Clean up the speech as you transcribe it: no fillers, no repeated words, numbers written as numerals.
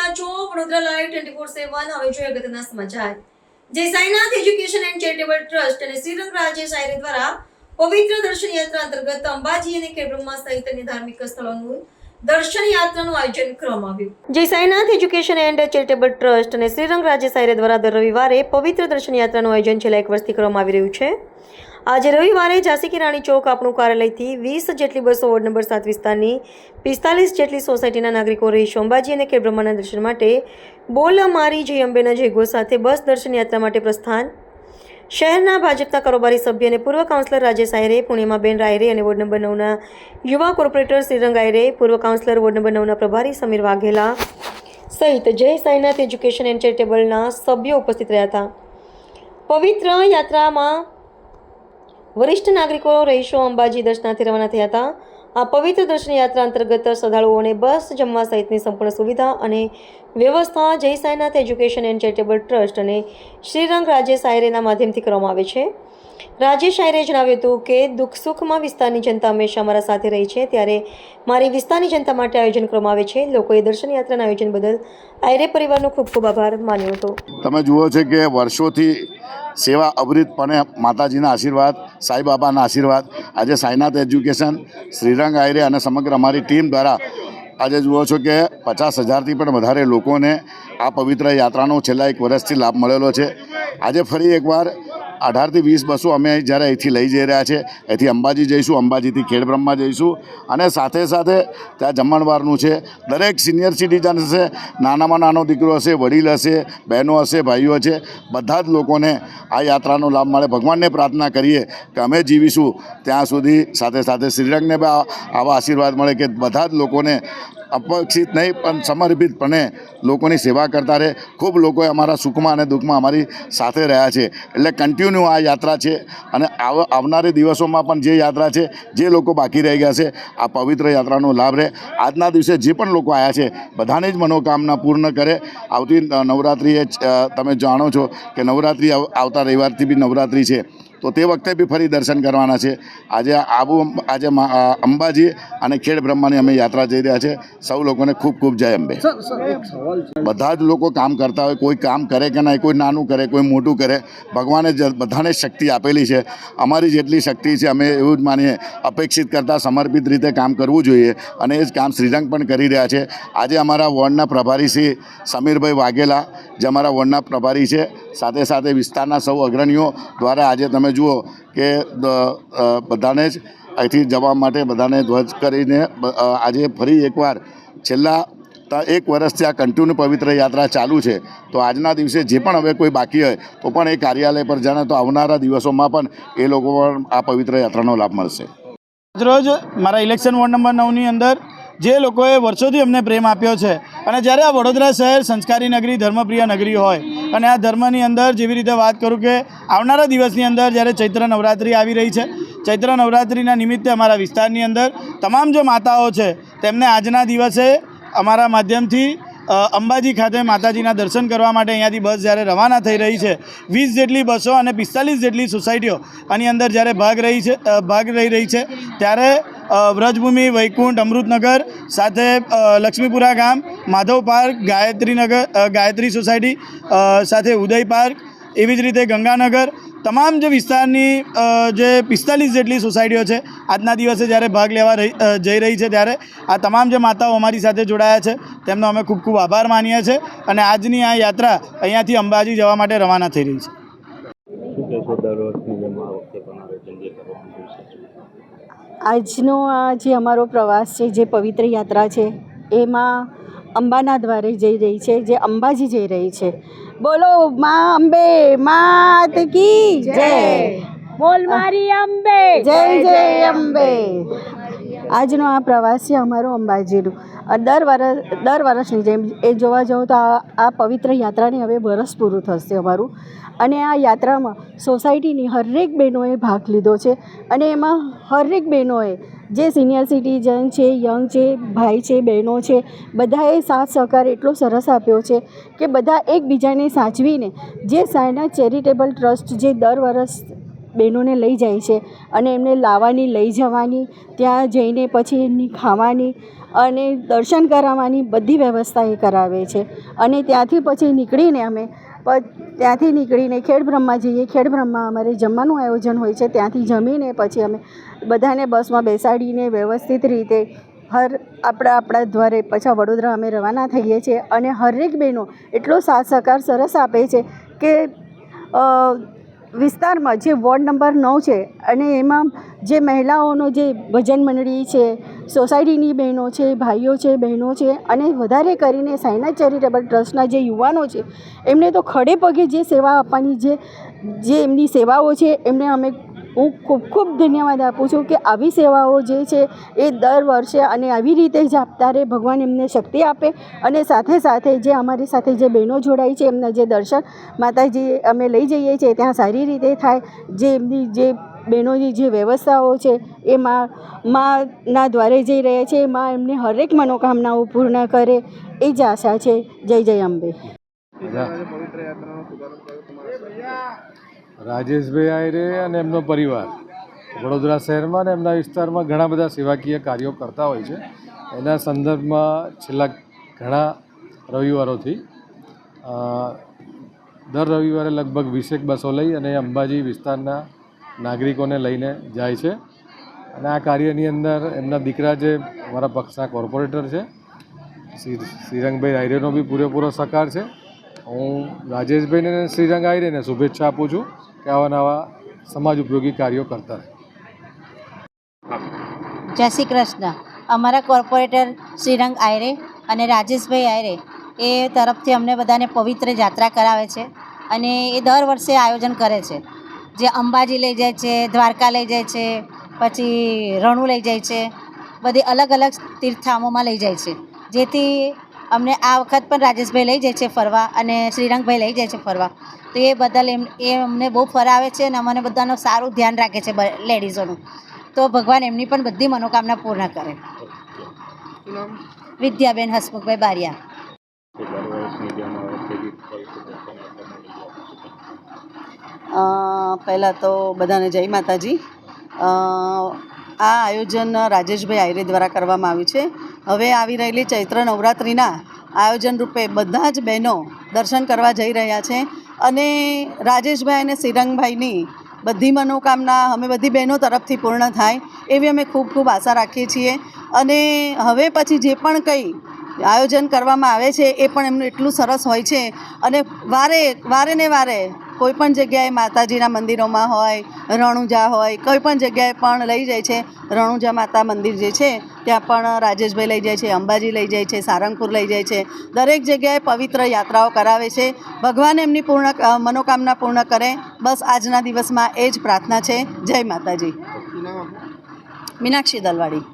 રહ્યા છો વડોદરા લાઈવ 24/7 હવે જોઈએ અગત્યના સમાચાર। જય Sainath education and charitable trust અને શ્રીરંગ રાજેશ આયરે દ્વારા પવિત્ર દર્શન યાત્રા અંતર્ગત અંબાજી અને ખેડબ્રહ્મા સહિત અન્ય ધાર્મિક સ્થળોનું દર્શન યાત્રાનું આયોજન કરવામાં આવ્યું। જય Sainath education and charitable trust અને શ્રીરંગ રાજેશ આયરે દ્વારા દર રવિવારે પવિત્ર દર્શન યાત્રાનું આયોજન છેલ્લા 1 વર્ષથી કરવામાં આવી રહ્યું છે। આજે રવિવારે ઝાંસી કી રાણી ચોક આપણું કાર્યાલયથી 20 જેટલી બસો વોર્ડ નંબર 7 વિસ્તારની 45 જેટલી સોસાયટીના નાગરિકો રહીશો અંબાજી અને ખેડબ્રહ્માના દર્શન માટે બોલ મારી જય અંબેના જયઘોષ સાથે બસ દર્શન યાત્રા માટે પ્રસ્થાન। શહેરના ભાજપના કારોબારી સભ્ય અને પૂર્વ કાઉન્સિલર રાજેશ આયરે, પૂર્ણિમાબેન રાયરે અને વોર્ડ નંબર 9ના યુવા કોર્પોરેટર શ્રીરંગ આયરે, પૂર્વ કાઉન્સિલર વોર્ડ નંબર 9ના પ્રભારી સમીર વાઘેલા સહિત જય સાઈનાથ એજ્યુકેશન એન્ડ ચેરિટેબલના સભ્યો ઉપસ્થિત રહ્યા હતા। પવિત્ર યાત્રામાં વરિષ્ઠ નાગરિકો રહીશો અંબાજી દર્શનાર્થે રવાના થયા હતા। આ પવિત્ર દર્શન યાત્રા અંતર્ગત શ્રદ્ધાળુઓને બસ, જમવા સહિતની સંપૂર્ણ સુવિધા અને વ્યવસ્થા જય Sainath education and charitable trust અને શ્રીરંગ રાજેશ આયરેના માધ્યમથી કરવામાં આવે છે। રાજેશ આયરે જણાવ્યું હતું કે દુઃખ સુખમાં વિસ્તારની જનતા હંમેશા અમારા સાથે રહી છે, ત્યારે મારી વિસ્તારની જનતા માટે આયોજન કરવામાં આવે છે। લોકોએ દર્શન યાત્રાના આયોજન બદલ આયરે પરિવારનો ખૂબ ખૂબ આભાર માન્યો હતો। તમે જુઓ છો કે વર્ષોથી સેવા અવિરતપણે માતાજીના આશીર્વાદ, સાંઈબાબાના આશીર્વાદ, આજે સાઈનાથ એજ્યુકેશન, શ્રીરંગ આયરે અને સમગ્ર અમારી ટીમ દ્વારા આજે જુઓ છો કે 50,000થી પણ વધારે લોકોને આ પવિત્ર યાત્રાનો છેલ્લા 1 વર્ષથી લાભ મળેલો છે। આજે ફરી એકવાર 18 થી 20 બસો અમે જ્યારે અહીંથી લઈ જઈ રહ્યા છે। અહીંથી અંબાજી જઈશું, અંબાજીથી ખેડબ્રહ્મા જઈશું અને સાથે સાથે ત્યાં જમણવારનું છે। દરેક સિનિયર સિટીઝન હશે, નાનામાં નાનો દીકરો હશે, વડીલ હશે, બહેનો હશે, ભાઈઓ છે, બધા જ લોકોને આ યાત્રાનો લાભ મળે। ભગવાનને પ્રાર્થના કરીએ કે અમે જીવીશું ત્યાં સુધી સાથે સાથે શ્રીરંગને આવા આશીર્વાદ મળે કે બધા જ લોકોને અપેક્ષિત નહીં પણ સમર્પિતપણે લોકોની સેવા કરતા રહે। ખૂબ લોકોએ અમારા સુખમાં અને દુઃખમાં અમારી સાથે રહ્યા છે, એટલે કન્ટિન્યુ આ યાત્રા છે અને આવનારી દિવસોમાં પણ જે યાત્રા છે, જે લોકો બાકી રહી ગયા છે, આ પવિત્ર યાત્રાનો લાભ રહે। આજના દિવસે જે પણ લોકો આવ્યા છે બધાની જ મનોકામના પૂર્ણ કરે। આવતી નવરાત્રિએ તમે જાણો છો કે નવરાત્રિ આવતા રવિવારથી બી નવરાત્રિ છે, તો તે વખતે બી ફરી દર્શન કરવાના છે। આજે અંબાજી અને ખેડબ્રહ્માની અમે યાત્રા જઈ રહ્યા છે। સૌ લોકોને ખૂબ ખૂબ જય અંબે। બધા જ લોકો કામ કરતા હોય, કોઈ કામ કરે કે નહીં, કોઈ નાનું કરે, કોઈ મોટું કરે, ભગવાને બધાને શક્તિ આપેલી છે। અમારી જેટલી શક્તિ છે અમે એવું જ માનીએ, અપેક્ષિત કરતાં સમર્પિત રીતે કામ કરવું જોઈએ અને એ જ કામ શ્રીરંગ પણ કરી રહ્યા છે। આજે અમારા વોર્ડના પ્રભારી શ્રી સમીરભાઈ વાઘેલા જે અમારા વોર્ડના પ્રભારી છે, સાથે સાથે વિસ્તારના સૌ અગ્રણીઓ દ્વારા આજે તમે જુઓ કે બધાને જ અહીંથી જવા માટે બધાને ધ્વજ કરીને આજે ફરી એકવાર છેલ્લા 1 વર્ષથી આ કન્ટિન્યુ પવિત્ર યાત્રા ચાલુ છે। તો આજના દિવસે જે પણ હવે કોઈ બાકી હોય તો પણ એ કાર્યાલય પર જાણે તો આવનારા દિવસોમાં પણ એ લોકો પણ આ પવિત્ર યાત્રાનો લાભ મળશે। રોજ મારા ઇલેક્શન વોર્ડ નંબર 9ની અંદર જે લોકોએ વર્ષોથી અમને પ્રેમ આપ્યો છે અને જ્યારે આ વડોદરા શહેર સંસ્કારી નગરી, ધર્મપ્રિય નગરી હોય અને આ ધર્મની અંદર જેવી રીતે વાત કરું કે આવનારા દિવસની અંદર જ્યારે ચૈત્ર નવરાત્રિ આવી રહી છે, ચૈત્ર નવરાત્રિના નિમિત્તે અમારા વિસ્તારની અંદર તમામ જે માતાઓ છે તેમને આજના દિવસે અમારા માધ્યમથી અંબાજી ખાતે માતાજીના દર્શન કરવા માટે અહીંયાથી બસ જ્યારે રવાના થઈ રહી છે, 20 જેટલી બસો અને 45 જેટલી સોસાયટીઓ આની અંદર જ્યારે ભાગ લઈ રહી છે, ત્યારે વ્રજભૂમિ, વૈકુંઠ, અમૃતનગર, સાથે લક્ષ્મીપુરા ગામ, માધવ પાર્ક, ગાયત્રી સોસાયટી, સાથે ઉદય પાર્ક, એવી જ રીતે ગંગાનગર, તમામ જે વિસ્તારની જે 45 જેટલી સોસાયટીઓ છે આજના દિવસે જ્યારે ભાગ લેવા જઈ રહી છે, ત્યારે આ તમામ જે માતાઓ અમારી સાથે જોડાયા છે તેમનો અમે ખૂબ ખૂબ આભાર માનીએ છીએ અને આજની આ યાત્રા અહીંયાથી અંબાજી જવા માટે રવાના થઈ રહી છે। આજનો આ જે અમારો પ્રવાસ છે, જે પવિત્ર યાત્રા છે, એમાં અંબાના દ્વારે જઈ રહી છે, જે અંબાજી જઈ રહી છે। બોલો માં અંબે માત કી જય, બોલ મારી અંબે જય જય અંબે। આજનો આ પ્રવાસ છે અમારો અંબાજીનો। દર વર્ષની જેમ એ જોવા જાઉં તો આ પવિત્ર યાત્રાને હવે વરસ પૂરું થશે અમારું, અને આ યાત્રામાં સોસાયટીની હરેક બહેનોએ ભાગ લીધો છે અને એમાં હરેક બહેનોએ જે સિનિયર સિટીઝન છે, યંગ છે, ભાઈ છે, બહેનો છે, બધાએ સાથ સહકાર એટલો સરસ આપ્યો છે કે બધા એકબીજાને સાચવીને જે સાઈનાથ ચેરિટેબલ ટ્રસ્ટ જે દર વર્ષ બહેનોને લઈ જાય છે અને એમને લાવવાની લઈ જવાની, ત્યાં જઈને પછી એમની ખાવાની અને દર્શન કરાવવાની બધી વ્યવસ્થા એ કરાવે છે. અને ત્યાંથી પછી નીકળીને અમે ખેડબ્રહ્મા જઈએ. ખેડબ્રહ્મા અમારે જમવાનું આયોજન હોય છે. ત્યાંથી જમીને પછી અમે બધાને બસમાં બેસાડીને વ્યવસ્થિત રીતે આપણા દ્વારે પાછા વડોદરા અમે રવાના થઈએ છીએ. અને હરેક બહેનો એટલો સાથ સહકાર સરસ આપે છે કે વિસ્તારમાં જે વોર્ડ નંબર 9 છે અને એમાં જે મહિલાઓનો જે ભજન મંડળી છે, સોસાયટીની બહેનો છે, ભાઈઓ છે, બહેનો છે અને વધારે કરીને સાઈનાથ ચેરિટેબલ ટ્રસ્ટના જે યુવાનો છે એમને તો ખડે પગે જે સેવા આપવાની જે એમની સેવાઓ છે એમને હું ખૂબ ખૂબ ધન્યવાદ આપું છું કે આવી સેવાઓ જે છે એ દર વર્ષે અને આવી રીતે જ આપતા રહે. ભગવાન એમને શક્તિ આપે અને સાથે સાથે જે અમારી સાથે જે બહેનો જોડાઈ છે એમના જે દર્શન માતાજી અમે લઈ જઈએ છીએ ત્યાં સારી રીતે થાય. જે એમની જે બહેનોની જે વ્યવસ્થાઓ છે એ માના દ્વારે જઈ રહ્યા છે. માં એમને હરેક મનોકામનાઓ પૂર્ણ કરે એ જ આશા છે. જય જય અંબે. રાજેશભાઈ આયરે અને એમનો પરિવાર વડોદરા શહેરમાં અને એમના વિસ્તારમાં ઘણા બધા સેવાકીય કાર્યો કરતા હોય છે. એના સંદર્ભમાં છેલ્લા ઘણા રવિવારોથી દર રવિવારે લગભગ 20 બસો લઈ અને અંબાજી વિસ્તારના નાગરિકોને લઈને જાય છે. અને આ કાર્યની અંદર એમના દીકરા જે અમારા પક્ષના કોર્પોરેટર છે શ્રીરંગભાઈ આયરેનો બી પૂરેપૂરો સહકાર છે. હું રાજેશભાઈને અને શ્રીરંગ આયરેને શુભેચ્છા આપું છું કે આવા નવા સમાજ ઉપયોગી કાર્યો કરતા રહે. જય શ્રી કૃષ્ણ. અમારા કોર્પોરેટર શ્રીરંગ આયરે અને રાજેશભાઈ આયરે એ તરફથી અમને બધાને પવિત્ર યાત્રા કરાવે છે અને એ દર વર્ષે આયોજન કરે છે. જે અંબાજી લઈ જાય છે, દ્વારકા લઈ જાય છે, પછી રણુ લઈ જાય છે, બધી અલગ અલગ તીર્થધામોમાં લઈ જાય છે. જેથી અમને આ વખત પણ રાજેશભાઈ લઈ જાય છે ફરવા અને શ્રીરંગભાઈ લઈ જાય છે ફરવા. તો એ બદલ એ અમને બહુ ફરાવે છે અને અમને બધાનું સારું ધ્યાન રાખે છે લેડીઝોનું. તો ભગવાન એમની પણ બધી મનોકામના પૂર્ણ કરે. વિદ્યાબેન હસમુખભાઈ બારિયા. પહેલાં તો બધાને જય માતાજી. આ આયોજન રાજેશભાઈ આયરે દ્વારા કરવામાં આવ્યું છે. હવે આવી રહેલી ચૈત્ર નવરાત્રિના આયોજન રૂપે બધા જ બહેનો દર્શન કરવા જઈ રહ્યા છે અને રાજેશભાઈ અને શ્રીરંગભાઈની બધી મનોકામના અમે બધી બહેનો તરફથી પૂર્ણ થાય એવી અમે ખૂબ ખૂબ આશા રાખીએ છીએ. અને હવે પછી જે પણ કંઈ આયોજન કરવામાં આવે છે એ પણ એમનું એટલું સરસ હોય છે અને વારે ને વારે કોઈ પણ જગ્યાએ માતાજીના મંદિરોમાં હોય, રણુજા હોય, કોઈ પણ જગ્યાએ પણ લઈ જાય છે. રણુજા માતા મંદિર જે છે ત્યાં પણ રાજેશભાઈ લઈ જાય છે, અંબાજી લઈ જાય છે, સારંગપુર લઈ જાય છે. દરેક જગ્યાએ પવિત્ર યાત્રાઓ કરાવે છે. ભગવાન એમની મનોકામના પૂર્ણ કરે, બસ આજના દિવસમાં એ જ પ્રાર્થના છે. જય માતાજી. મીનાક્ષી દલવાડી.